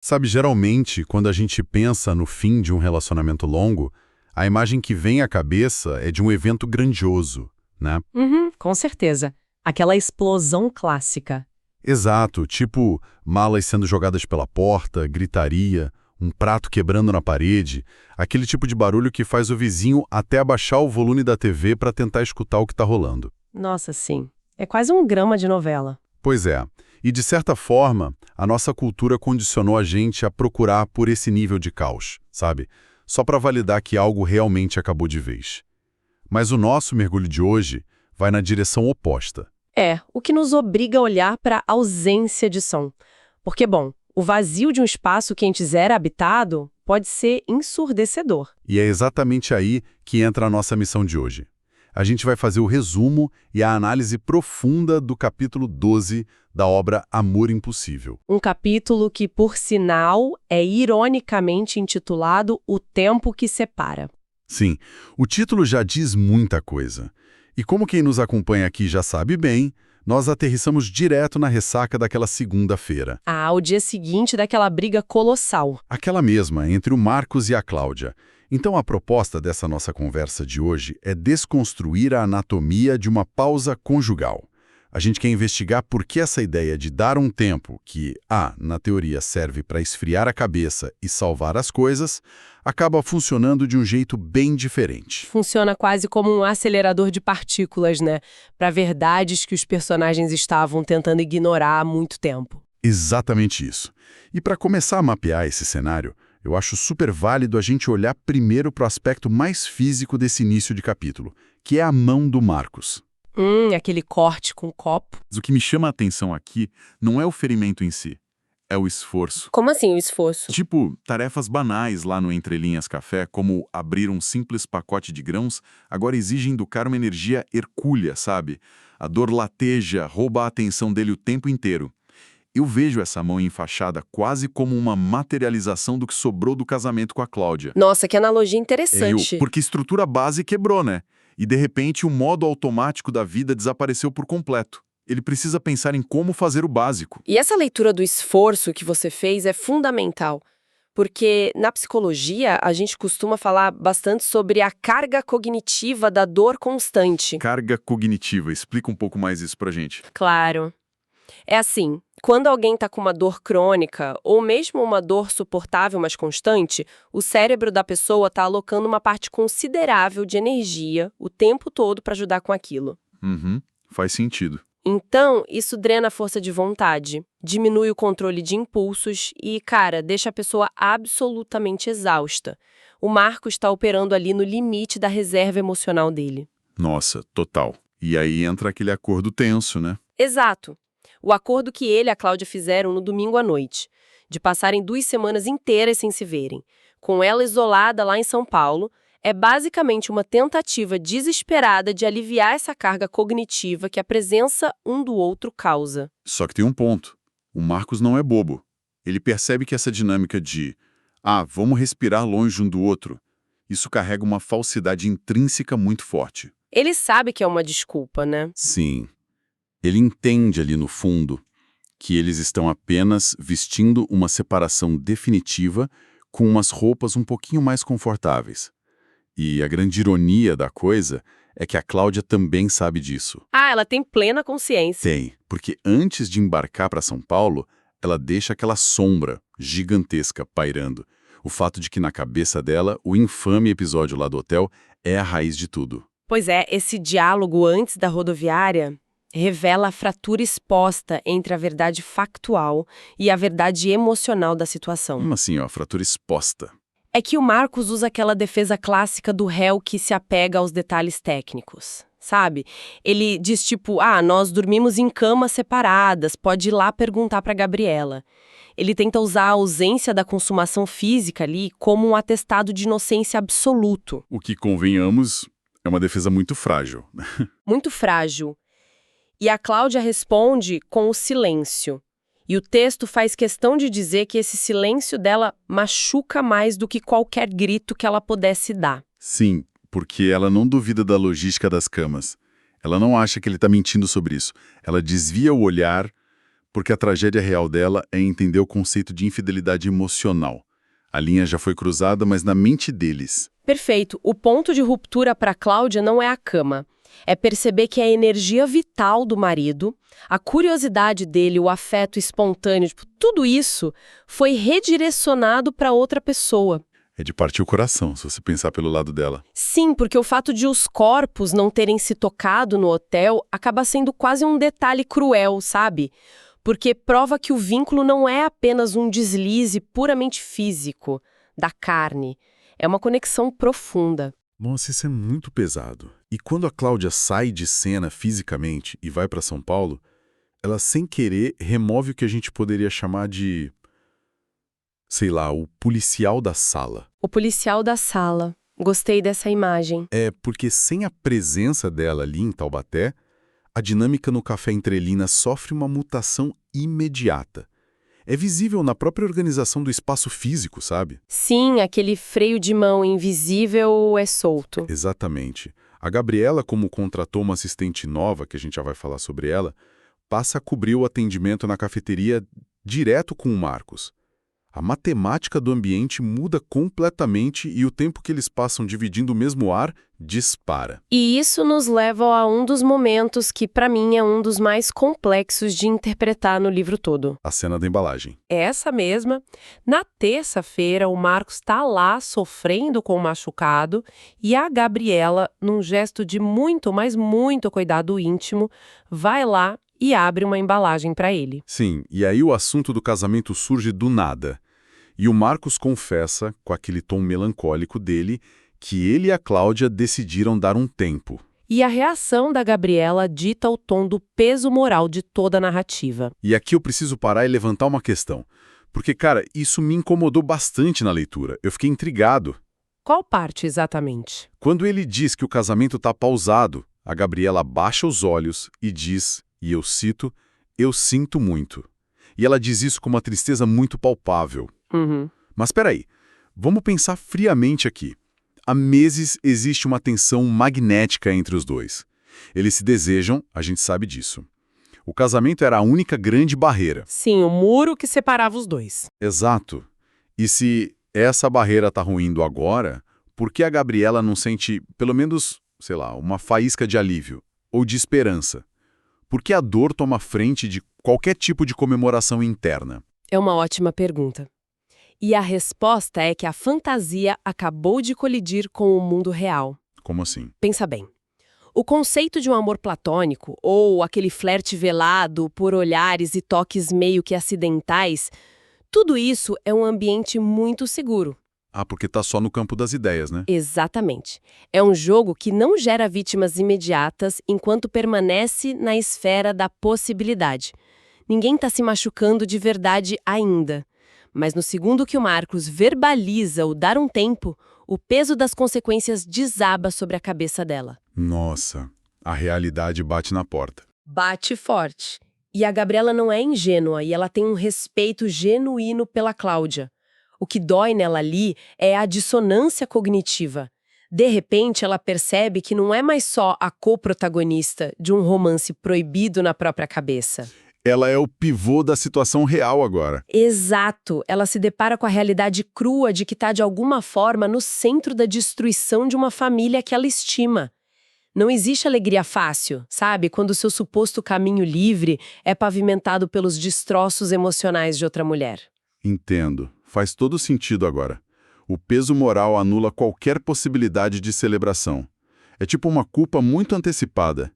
Sabe, geralmente, quando a gente pensa no fim de um relacionamento longo, a imagem que vem à cabeça é de um evento grandioso, né? Uhum, com certeza. Aquela explosão clássica. Exato, tipo malas sendo jogadas pela porta, gritaria, um prato quebrando na parede, aquele tipo de barulho que faz o vizinho até abaixar o volume da TV para tentar escutar o que está rolando. Nossa, sim. É quase um drama de novela. Pois é, e de certa forma, a nossa cultura condicionou a gente a procurar por esse nível de caos, sabe? Só para validar que algo realmente acabou de vez. Mas o nosso mergulho de hoje vai na direção oposta. É, o que nos obriga a olhar para a ausência de som. Porque, bom, o vazio de um espaço que antes era habitado pode ser ensurdecedor. E é exatamente aí que entra a nossa missão de hoje. A gente vai fazer o resumo e a análise profunda do capítulo 12 da obra Amor Impossível. Um capítulo que, por sinal, é ironicamente intitulado O Tempo que Separa. Sim, o título já diz muita coisa. E como quem nos acompanha aqui já sabe bem, nós aterrissamos direto na ressaca daquela segunda-feira. O dia seguinte daquela briga colossal. Aquela mesma, entre o Marcos e a Cláudia. Então a proposta dessa nossa conversa de hoje é desconstruir a anatomia de uma pausa conjugal. A gente quer investigar por que essa ideia de dar um tempo que, na teoria serve para esfriar a cabeça e salvar as coisas, acaba funcionando de um jeito bem diferente. Funciona quase como um acelerador de partículas, né? Para verdades que os personagens estavam tentando ignorar há muito tempo. Exatamente isso. E para começar a mapear esse cenário, eu acho super válido a gente olhar primeiro para o aspecto mais físico desse início de capítulo, que é a mão do Marcos. Aquele corte com copo. Mas o que me chama a atenção aqui não é o ferimento em si, é o esforço. Como assim o esforço? Tipo, tarefas banais lá no Entre Linhas Café, como abrir um simples pacote de grãos, agora exigem do cara uma energia hercúlea, sabe? A dor lateja, rouba a atenção dele o tempo inteiro. Eu vejo essa mão enfaixada quase como uma materialização do que sobrou do casamento com a Cláudia. Nossa, que analogia interessante. Porque a estrutura base quebrou, né? E de repente o modo automático da vida desapareceu por completo. Ele precisa pensar em como fazer o básico. E essa leitura do esforço que você fez é fundamental, porque na psicologia a gente costuma falar bastante sobre a carga cognitiva da dor constante. Carga cognitiva, explica um pouco mais isso pra gente. Claro. É assim, quando alguém está com uma dor crônica, ou mesmo uma dor suportável, mas constante, o cérebro da pessoa está alocando uma parte considerável de energia o tempo todo para ajudar com aquilo. Faz sentido. Então, isso drena a força de vontade, diminui o controle de impulsos e, cara, deixa a pessoa absolutamente exausta. O Marcos está operando ali no limite da reserva emocional dele. Nossa, total. E aí entra aquele acordo tenso, né? Exato. O acordo que ele e a Cláudia fizeram no domingo à noite, de passarem 2 semanas inteiras sem se verem, com ela isolada lá em São Paulo, é basicamente uma tentativa desesperada de aliviar essa carga cognitiva que a presença um do outro causa. Só que tem um ponto. O Marcos não é bobo. Ele percebe que essa dinâmica de vamos respirar longe um do outro, isso carrega uma falsidade intrínseca muito forte. Ele sabe que é uma desculpa, né? Sim. Ele entende ali no fundo que eles estão apenas vestindo uma separação definitiva com umas roupas um pouquinho mais confortáveis. E a grande ironia da coisa é que a Cláudia também sabe disso. Ela tem plena consciência. Tem, porque antes de embarcar para São Paulo, ela deixa aquela sombra gigantesca pairando. O fato de que na cabeça dela, o infame episódio lá do hotel é a raiz de tudo. Pois é, esse diálogo antes da rodoviária revela a fratura exposta entre a verdade factual e a verdade emocional da situação. Como assim, fratura exposta? É que o Marcos usa aquela defesa clássica do réu que se apega aos detalhes técnicos, sabe? Ele diz tipo, nós dormimos em camas separadas, pode ir lá perguntar pra Gabriela. Ele tenta usar a ausência da consumação física ali como um atestado de inocência absoluto. O que, convenhamos, é uma defesa muito frágil. Muito frágil. E a Cláudia responde com o silêncio. E o texto faz questão de dizer que esse silêncio dela machuca mais do que qualquer grito que ela pudesse dar. Sim, porque ela não duvida da logística das camas. Ela não acha que ele está mentindo sobre isso. Ela desvia o olhar porque a tragédia real dela é entender o conceito de infidelidade emocional. A linha já foi cruzada, mas na mente deles. Perfeito. O ponto de ruptura para Cláudia não é a cama. É perceber que a energia vital do marido, a curiosidade dele, o afeto espontâneo, tudo isso foi redirecionado para outra pessoa. É de partir o coração, se você pensar pelo lado dela. Sim, porque o fato de os corpos não terem se tocado no hotel acaba sendo quase um detalhe cruel, sabe? Porque prova que o vínculo não é apenas um deslize puramente físico, da carne. É uma conexão profunda. Nossa, isso é muito pesado. E quando a Cláudia sai de cena fisicamente e vai para São Paulo, ela sem querer remove o que a gente poderia chamar de, sei lá, o policial da sala. O policial da sala. Gostei dessa imagem. É porque sem a presença dela ali em Taubaté, a dinâmica no Café Entrelina sofre uma mutação imediata. É visível na própria organização do espaço físico, sabe? Sim, aquele freio de mão invisível é solto. Exatamente. A Gabriela, como contratou uma assistente nova, que a gente já vai falar sobre ela, passa a cobrir o atendimento na cafeteria direto com o Marcos. A matemática do ambiente muda completamente e o tempo que eles passam dividindo o mesmo ar dispara. E isso nos leva a um dos momentos que, para mim, é um dos mais complexos de interpretar no livro todo. A cena da embalagem. Essa mesma. Na terça-feira, o Marcos está lá sofrendo com o machucado e a Gabriela, num gesto de muito, mas muito cuidado íntimo, vai lá e abre uma embalagem para ele. Sim, e aí o assunto do casamento surge do nada. E o Marcos confessa, com aquele tom melancólico dele, que ele e a Cláudia decidiram dar um tempo. E a reação da Gabriela dita o tom do peso moral de toda a narrativa. E aqui eu preciso parar e levantar uma questão. Porque, cara, isso me incomodou bastante na leitura. Eu fiquei intrigado. Qual parte exatamente? Quando ele diz que o casamento está pausado, a Gabriela baixa os olhos e diz, e eu cito, "Eu sinto muito". E ela diz isso com uma tristeza muito palpável. Mas peraí, vamos pensar friamente aqui. Há meses existe uma tensão magnética entre os dois. Eles se desejam, a gente sabe disso. O casamento era a única grande barreira. Sim, o muro que separava os dois. Exato. E se essa barreira está ruindo agora, por que a Gabriela não sente, pelo menos, sei lá, uma faísca de alívio ou de esperança? Por que a dor toma frente de qualquer tipo de comemoração interna? É uma ótima pergunta. E a resposta é que a fantasia acabou de colidir com o mundo real. Como assim? Pensa bem. O conceito de um amor platônico, ou aquele flerte velado por olhares e toques meio que acidentais, tudo isso é um ambiente muito seguro. Ah, porque tá só no campo das ideias, né? Exatamente. É um jogo que não gera vítimas imediatas enquanto permanece na esfera da possibilidade. Ninguém está se machucando de verdade ainda. Mas no segundo que o Marcos verbaliza o dar um tempo, o peso das consequências desaba sobre a cabeça dela. Nossa, a realidade bate na porta. Bate forte. E a Gabriela não é ingênua e ela tem um respeito genuíno pela Cláudia. O que dói nela ali é a dissonância cognitiva. De repente, ela percebe que não é mais só a coprotagonista de um romance proibido na própria cabeça. Ela é o pivô da situação real agora. Exato. Ela se depara com a realidade crua de que está, de alguma forma, no centro da destruição de uma família que ela estima. Não existe alegria fácil, sabe? Quando o seu suposto caminho livre é pavimentado pelos destroços emocionais de outra mulher. Entendo. Faz todo sentido agora. O peso moral anula qualquer possibilidade de celebração. É tipo uma culpa muito antecipada.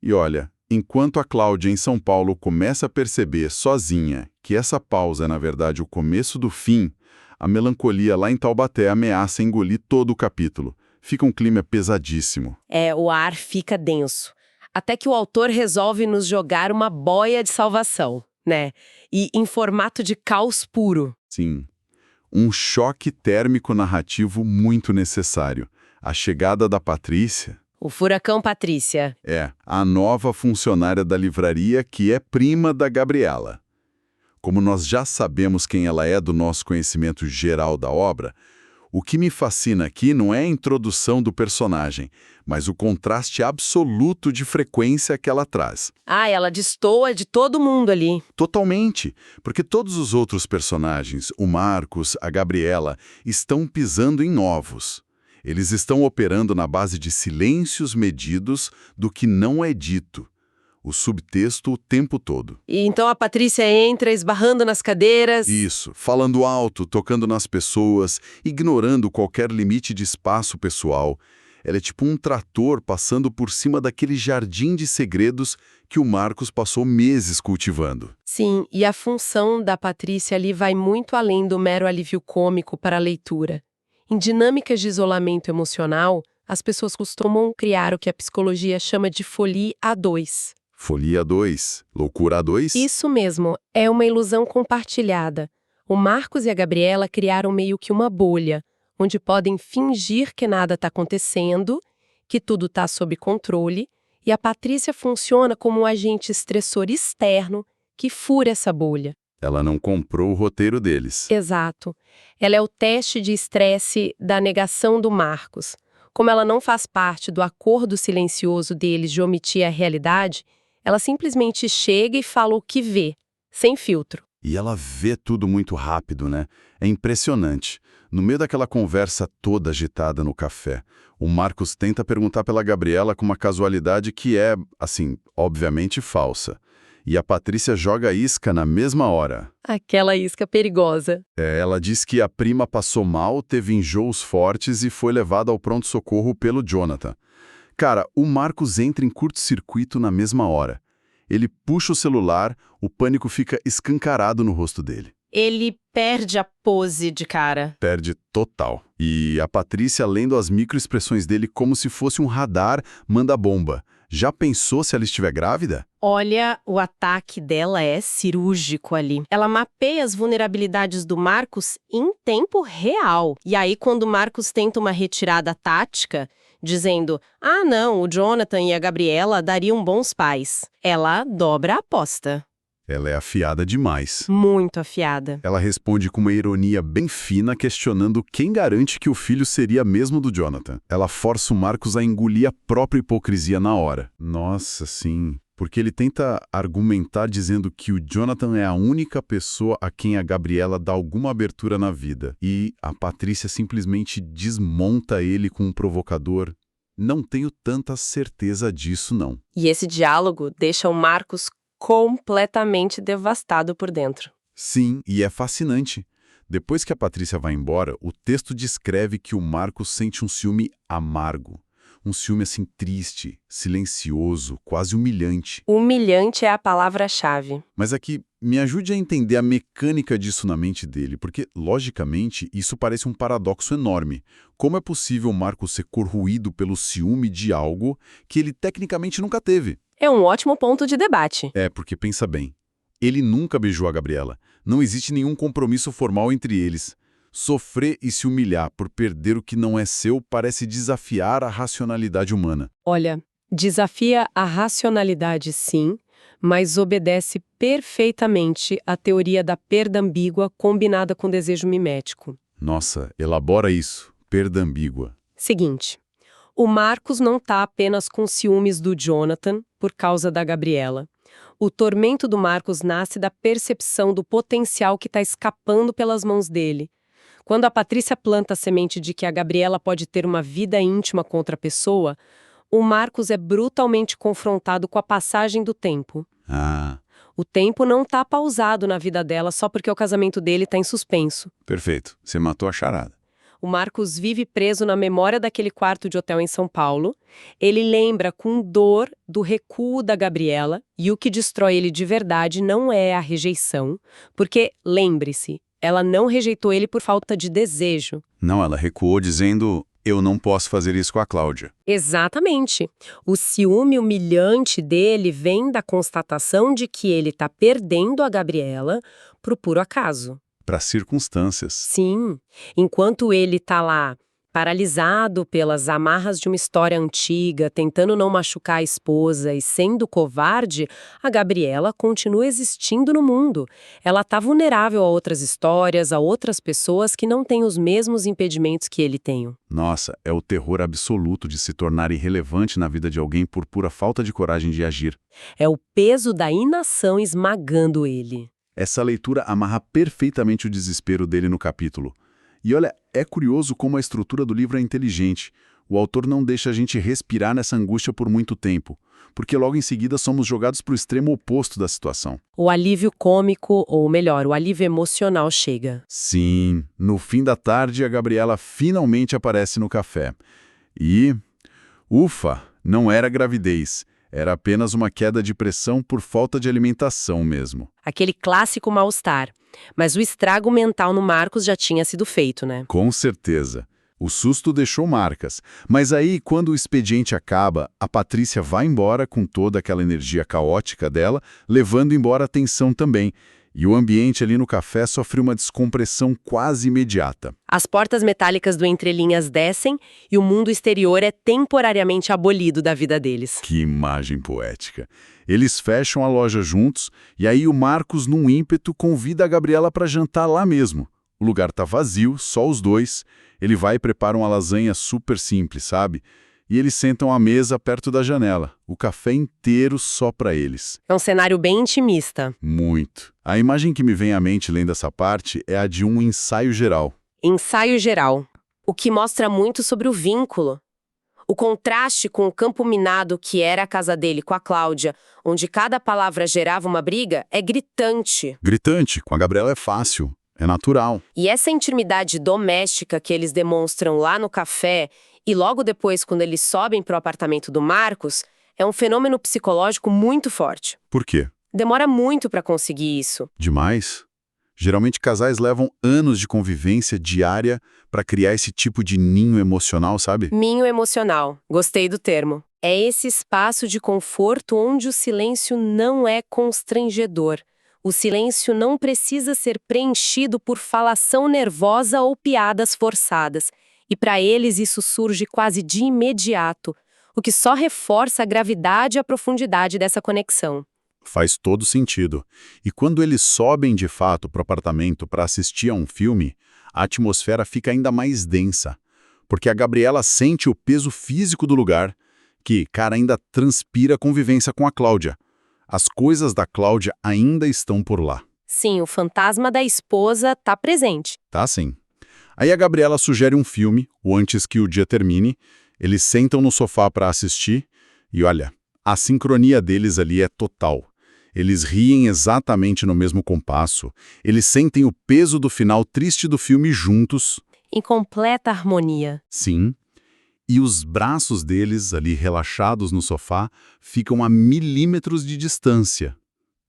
E olha, enquanto a Cláudia em São Paulo começa a perceber sozinha que essa pausa é na verdade o começo do fim, a melancolia lá em Taubaté ameaça engolir todo o capítulo. Fica um clima pesadíssimo. O ar fica denso. Até que o autor resolve nos jogar uma boia de salvação, né? E em formato de caos puro. Sim. Um choque térmico narrativo muito necessário. A chegada da Patrícia... O furacão Patrícia. A nova funcionária da livraria que é prima da Gabriela. Como nós já sabemos quem ela é do nosso conhecimento geral da obra, O que me fascina aqui não é a introdução do personagem, mas o contraste absoluto de frequência que ela traz. Ah, ela destoa de todo mundo ali. Totalmente, porque todos os outros personagens, o Marcos, a Gabriela, estão pisando em ovos. Eles estão operando na base de silêncios medidos do que não é dito. O subtexto o tempo todo. E então a Patrícia entra esbarrando nas cadeiras. Isso, falando alto, tocando nas pessoas, ignorando qualquer limite de espaço pessoal. Ela é tipo um trator passando por cima daquele jardim de segredos que o Marcos passou meses cultivando. Sim, e a função da Patrícia ali vai muito além do mero alívio cômico para a leitura. Em dinâmicas de isolamento emocional, as pessoas costumam criar o que a psicologia chama de folia A2. Folia 2, loucura 2? Isso mesmo, é uma ilusão compartilhada. O Marcos e a Gabriela criaram meio que uma bolha, onde podem fingir que nada está acontecendo, que tudo está sob controle, e a Patrícia funciona como um agente estressor externo que fura essa bolha. Ela não comprou o roteiro deles. Exato. Ela é o teste de estresse da negação do Marcos. Como ela não faz parte do acordo silencioso deles de omitir a realidade, ela simplesmente chega e fala o que vê, sem filtro. E ela vê tudo muito rápido, né? É impressionante. No meio daquela conversa toda agitada no café, o Marcos tenta perguntar pela Gabriela com uma casualidade que é, assim, obviamente falsa. E a Patrícia joga a isca na mesma hora. Aquela isca perigosa. Ela diz que a prima passou mal, teve enjoos fortes e foi levada ao pronto-socorro pelo Jonathan. Cara, o Marcos entra em curto-circuito na mesma hora. Ele puxa o celular, o pânico fica escancarado no rosto dele. Ele perde a pose de cara. Perde total. E a Patrícia, lendo as microexpressões dele como se fosse um radar, manda bomba. Já pensou se ela estiver grávida? Olha, o ataque dela é cirúrgico ali. Ela mapeia as vulnerabilidades do Marcos em tempo real. E aí, quando o Marcos tenta uma retirada tática, dizendo, ah não, o Jonathan e a Gabriela dariam bons pais, ela dobra a aposta. Ela é afiada demais. Muito afiada. Ela responde com uma ironia bem fina, questionando quem garante que o filho seria mesmo do Jonathan. Ela força o Marcos a engolir a própria hipocrisia na hora. Nossa, sim. Porque ele tenta argumentar dizendo que o Jonathan é a única pessoa a quem a Gabriela dá alguma abertura na vida. E a Patrícia simplesmente desmonta ele com um provocador. Não tenho tanta certeza disso, não. E esse diálogo deixa o Marcos completamente devastado por dentro. Sim, e é fascinante. Depois que a Patrícia vai embora, o texto descreve que o Marcos sente um ciúme amargo. Um ciúme assim triste, silencioso, quase humilhante. Humilhante é a palavra-chave. Mas aqui, me ajude a entender a mecânica disso na mente dele, porque, logicamente, isso parece um paradoxo enorme. Como é possível o Marcos ser corroído pelo ciúme de algo que ele tecnicamente nunca teve? É um ótimo ponto de debate. Porque pensa bem, ele nunca beijou a Gabriela. Não existe nenhum compromisso formal entre eles. Sofrer e se humilhar por perder o que não é seu parece desafiar a racionalidade humana. Olha, desafia a racionalidade sim, mas obedece perfeitamente à teoria da perda ambígua combinada com desejo mimético. Nossa, elabora isso, perda ambígua. Seguinte, o Marcos não está apenas com ciúmes do Jonathan por causa da Gabriela. O tormento do Marcos nasce da percepção do potencial que está escapando pelas mãos dele. Quando a Patrícia planta a semente de que a Gabriela pode ter uma vida íntima com outra pessoa, o Marcos é brutalmente confrontado com a passagem do tempo. O tempo não está pausado na vida dela só porque o casamento dele está em suspenso. Perfeito, você matou a charada. O Marcos vive preso na memória daquele quarto de hotel em São Paulo. Ele lembra com dor do recuo da Gabriela e o que destrói ele de verdade não é a rejeição, porque, lembre-se, ela não rejeitou ele por falta de desejo. Não, ela recuou dizendo, eu não posso fazer isso com a Cláudia. Exatamente. O ciúme humilhante dele vem da constatação de que ele está perdendo a Gabriela pro puro acaso. Para circunstâncias. Sim. Enquanto ele está lá Paralisado pelas amarras de uma história antiga, tentando não machucar a esposa e sendo covarde, a Gabriela continua existindo no mundo. Ela está vulnerável a outras histórias, a outras pessoas que não têm os mesmos impedimentos que ele tem. Nossa, é o terror absoluto de se tornar irrelevante na vida de alguém por pura falta de coragem de agir. É o peso da inação esmagando ele. Essa leitura amarra perfeitamente o desespero dele no capítulo. E olha, é curioso como a estrutura do livro é inteligente. O autor não deixa a gente respirar nessa angústia por muito tempo, porque logo em seguida somos jogados para o extremo oposto da situação. O alívio cômico, ou melhor, o alívio emocional chega. Sim, no fim da tarde a Gabriela finalmente aparece no café. E, ufa, não era gravidez. Era apenas uma queda de pressão por falta de alimentação mesmo. Aquele clássico mal-estar. Mas o estrago mental no Marcos já tinha sido feito, né? Com certeza. O susto deixou marcas. Mas aí, quando o expediente acaba, a Patrícia vai embora com toda aquela energia caótica dela, levando embora a tensão também. E o ambiente ali no café sofre uma descompressão quase imediata. As portas metálicas do entrelinhas descem e o mundo exterior é temporariamente abolido da vida deles. Que imagem poética. Eles fecham a loja juntos e aí o Marcos, num ímpeto, convida a Gabriela para jantar lá mesmo. O lugar tá vazio, só os dois. Ele vai e prepara uma lasanha super simples, sabe? E eles sentam à mesa perto da janela, o café inteiro só para eles. É um cenário bem intimista. Muito. A imagem que me vem à mente lendo essa parte é a de um ensaio geral. Ensaio geral. O que mostra muito sobre o vínculo. O contraste com o campo minado que era a casa dele com a Cláudia, onde cada palavra gerava uma briga, é gritante. Gritante, com a Gabriela é fácil, é natural. E essa intimidade doméstica que eles demonstram lá no café e logo depois quando eles sobem para o apartamento do Marcos, é um fenômeno psicológico muito forte. Por quê? Demora muito para conseguir isso. Demais. Geralmente casais levam anos de convivência diária para criar esse tipo de ninho emocional, sabe? Ninho emocional. Gostei do termo. É esse espaço de conforto onde o silêncio não é constrangedor. O silêncio não precisa ser preenchido por falação nervosa ou piadas forçadas. E para eles isso surge quase de imediato, o que só reforça a gravidade e a profundidade dessa conexão. Faz todo sentido. E quando eles sobem de fato para o apartamento para assistir a um filme, a atmosfera fica ainda mais densa, porque a Gabriela sente o peso físico do lugar, que, cara, ainda transpira a convivência com a Cláudia. As coisas da Cláudia ainda estão por lá. Sim, o fantasma da esposa tá presente. Tá sim. Aí a Gabriela sugere um filme, o Antes que o Dia Termine, eles sentam no sofá para assistir, e olha, a sincronia deles ali é total. Eles riem exatamente no mesmo compasso, eles sentem o peso do final triste do filme juntos. Em completa harmonia. Sim. E os braços deles, ali relaxados no sofá, ficam a milímetros de distância,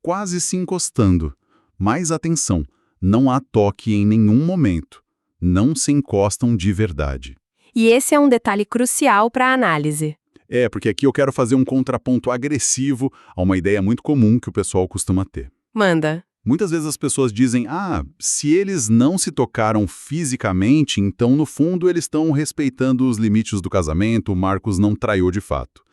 quase se encostando. Mas atenção, não há toque em nenhum momento. Não se encostam de verdade. E esse é um detalhe crucial para a análise. É, porque aqui eu quero fazer um contraponto agressivo a uma ideia muito comum que o pessoal costuma ter. Manda. Muitas vezes as pessoas dizem, se eles não se tocaram fisicamente, então no fundo eles estão respeitando os limites do casamento, o Marcos não traiu de fato.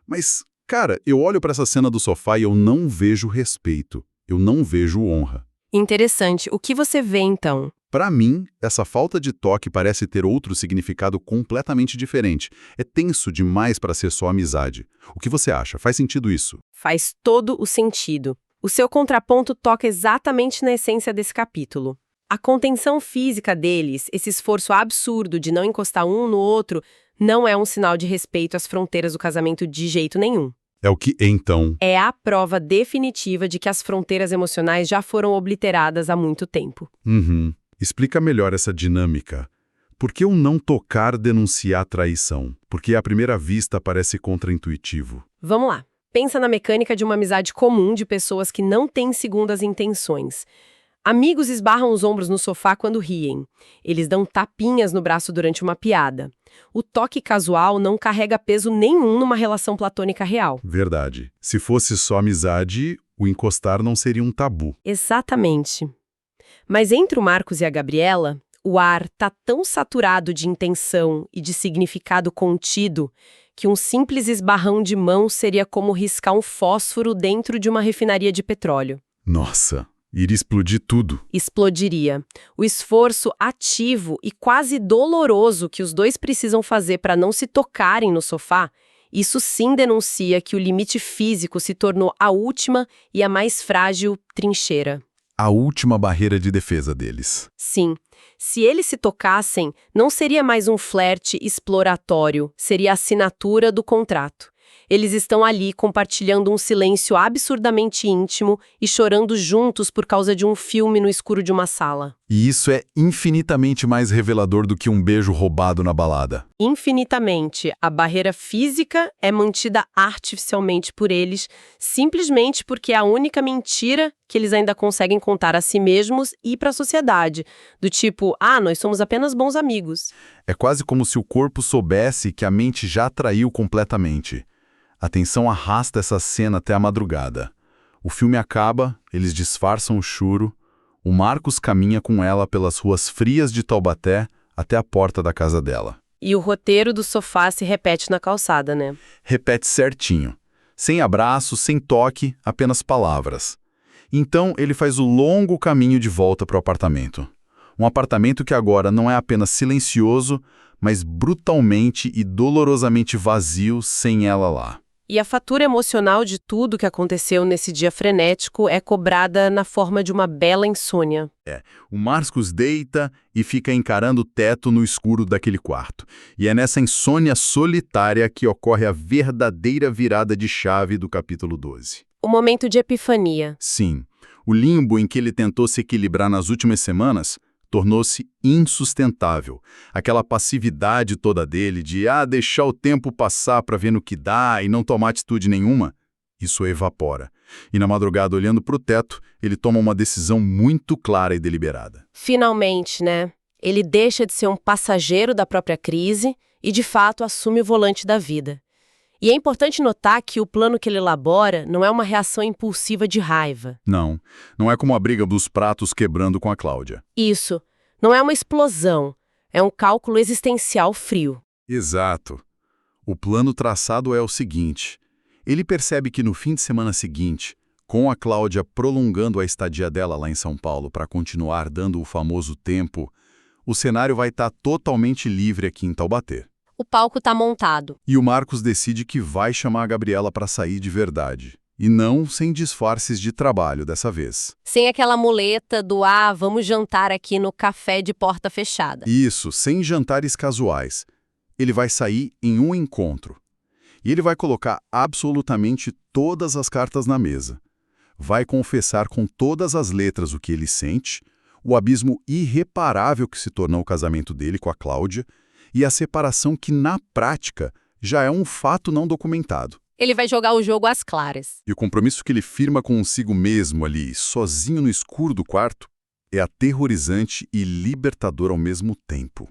Mas, cara, eu olho para essa cena do sofá e eu não vejo respeito, eu não vejo honra. Interessante. O que você vê então? Para mim, essa falta de toque parece ter outro significado completamente diferente. É tenso demais para ser só amizade. O que você acha? Faz sentido isso? Faz todo o sentido. O seu contraponto toca exatamente na essência desse capítulo. A contenção física deles, esse esforço absurdo de não encostar um no outro, não é um sinal de respeito às fronteiras do casamento de jeito nenhum. É o que, então? É a prova definitiva de que as fronteiras emocionais já foram obliteradas há muito tempo. Explica melhor essa dinâmica. Por que o não tocar denunciar a traição? Porque à primeira vista parece contraintuitivo. Vamos lá. Pensa na mecânica de uma amizade comum de pessoas que não têm segundas intenções. Amigos esbarram os ombros no sofá quando riem. Eles dão tapinhas no braço durante uma piada. O toque casual não carrega peso nenhum numa relação platônica real. Verdade. Se fosse só amizade, o encostar não seria um tabu. Exatamente. Mas entre o Marcos e a Gabriela, o ar tá tão saturado de intenção e de significado contido que um simples esbarrão de mão seria como riscar um fósforo dentro de uma refinaria de petróleo. Nossa, iria explodir tudo. Explodiria. O esforço ativo e quase doloroso que os dois precisam fazer para não se tocarem no sofá, isso sim denuncia que o limite físico se tornou a última e a mais frágil trincheira. A última barreira de defesa deles. Sim, se eles se tocassem, não seria mais um flerte exploratório, seria a assinatura do contrato. Eles estão ali compartilhando um silêncio absurdamente íntimo e chorando juntos por causa de um filme no escuro de uma sala. E isso é infinitamente mais revelador do que um beijo roubado na balada. Infinitamente, a barreira física é mantida artificialmente por eles, simplesmente porque é a única mentira que eles ainda conseguem contar a si mesmos e para a sociedade. Do tipo, nós somos apenas bons amigos. É quase como se o corpo soubesse que a mente já traiu completamente. A tensão arrasta essa cena até a madrugada. O filme acaba, eles disfarçam o choro, o Marcos caminha com ela pelas ruas frias de Taubaté até a porta da casa dela. E o roteiro do sofá se repete na calçada, né? Repete certinho. Sem abraço, sem toque, apenas palavras. Então ele faz o longo caminho de volta para o apartamento. Um apartamento que agora não é apenas silencioso, mas brutalmente e dolorosamente vazio sem ela lá. E a fatura emocional de tudo que aconteceu nesse dia frenético é cobrada na forma de uma bela insônia. O Marcos deita e fica encarando o teto no escuro daquele quarto. E é nessa insônia solitária que ocorre a verdadeira virada de chave do capítulo 12. O momento de epifania. Sim, o limbo em que ele tentou se equilibrar nas últimas semanas tornou-se insustentável. Aquela passividade toda dele de deixar o tempo passar para ver no que dá e não tomar atitude nenhuma, isso evapora. E na madrugada, olhando para o teto, ele toma uma decisão muito clara e deliberada. Finalmente, né? Ele deixa de ser um passageiro da própria crise e, de fato, assume o volante da vida. E é importante notar que o plano que ele elabora não é uma reação impulsiva de raiva. Não é como a briga dos pratos quebrando com a Cláudia. Isso. Não é uma explosão. É um cálculo existencial frio. Exato. O plano traçado é o seguinte. Ele percebe que no fim de semana seguinte, com a Cláudia prolongando a estadia dela lá em São Paulo para continuar dando o famoso tempo, o cenário vai estar totalmente livre aqui em Taubaté. O palco tá montado. E o Marcos decide que vai chamar a Gabriela para sair de verdade. E não sem disfarces de trabalho dessa vez. Sem aquela muleta do vamos jantar aqui no café de porta fechada. Isso, sem jantares casuais. Ele vai sair em um encontro. E ele vai colocar absolutamente todas as cartas na mesa. Vai confessar com todas as letras o que ele sente, o abismo irreparável que se tornou o casamento dele com a Cláudia, e a separação que, na prática, já é um fato não documentado. Ele vai jogar o jogo às claras. E o compromisso que ele firma consigo mesmo ali, sozinho no escuro do quarto, é aterrorizante e libertador ao mesmo tempo.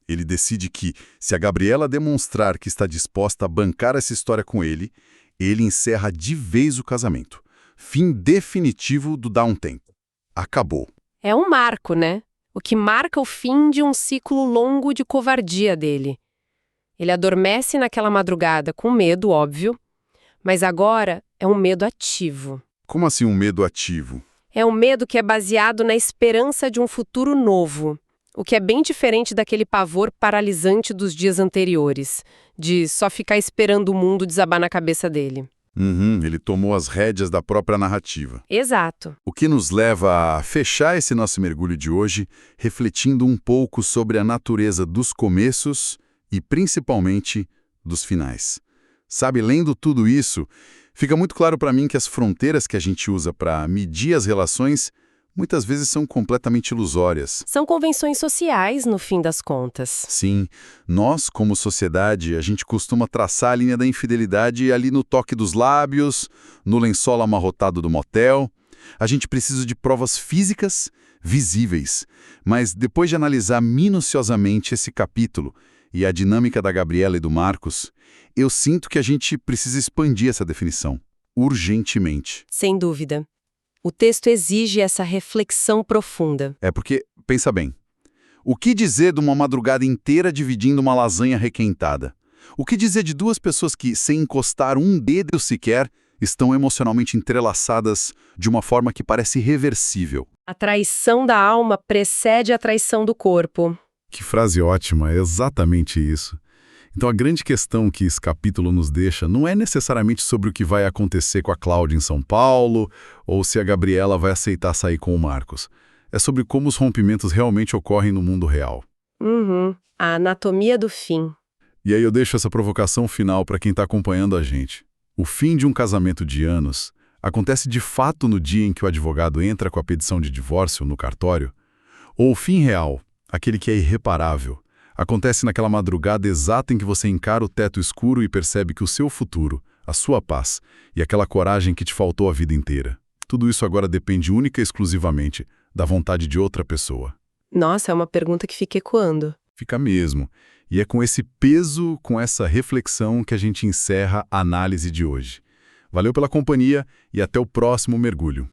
Ele decide que, se a Gabriela demonstrar que está disposta a bancar essa história com ele encerra de vez o casamento. Fim definitivo do Dá um Tempo. Acabou. É um marco, né? O que marca o fim de um ciclo longo de covardia dele. Ele adormece naquela madrugada com medo, óbvio, mas agora é um medo ativo. Como assim um medo ativo? É um medo que é baseado na esperança de um futuro novo, o que é bem diferente daquele pavor paralisante dos dias anteriores, de só ficar esperando o mundo desabar na cabeça dele. Ele tomou as rédeas da própria narrativa. Exato. O que nos leva a fechar esse nosso mergulho de hoje, refletindo um pouco sobre a natureza dos começos e, principalmente, dos finais. Sabe, lendo tudo isso, fica muito claro para mim que as fronteiras que a gente usa para medir as relações muitas vezes são completamente ilusórias. São convenções sociais, no fim das contas. Sim, nós, como sociedade, a gente costuma traçar a linha da infidelidade ali no toque dos lábios, no lençol amarrotado do motel. A gente precisa de provas físicas, visíveis. Mas depois de analisar minuciosamente esse capítulo e a dinâmica da Gabriela e do Marcos, eu sinto que a gente precisa expandir essa definição, urgentemente. Sem dúvida. O texto exige essa reflexão profunda. É porque, pensa bem, O que dizer de uma madrugada inteira dividindo uma lasanha requentada? O que dizer de duas pessoas que, sem encostar um dedo sequer, estão emocionalmente entrelaçadas de uma forma que parece irreversível? A traição da alma precede a traição do corpo. Que frase ótima, é exatamente isso. Então a grande questão que esse capítulo nos deixa não é necessariamente sobre o que vai acontecer com a Cláudia em São Paulo, ou se a Gabriela vai aceitar sair com o Marcos. É sobre como os rompimentos realmente ocorrem no mundo real. A anatomia do fim. E aí eu deixo essa provocação final para quem está acompanhando a gente. O fim de um casamento de anos acontece de fato no dia em que o advogado entra com a petição de divórcio no cartório? Ou o fim real, aquele que é irreparável, acontece naquela madrugada exata em que você encara o teto escuro e percebe que o seu futuro, a sua paz e aquela coragem que te faltou a vida inteira? Tudo isso agora depende única e exclusivamente da vontade de outra pessoa. Nossa, é uma pergunta que fica ecoando. Fica mesmo. E é com esse peso, com essa reflexão que a gente encerra a análise de hoje. Valeu pela companhia e até o próximo mergulho.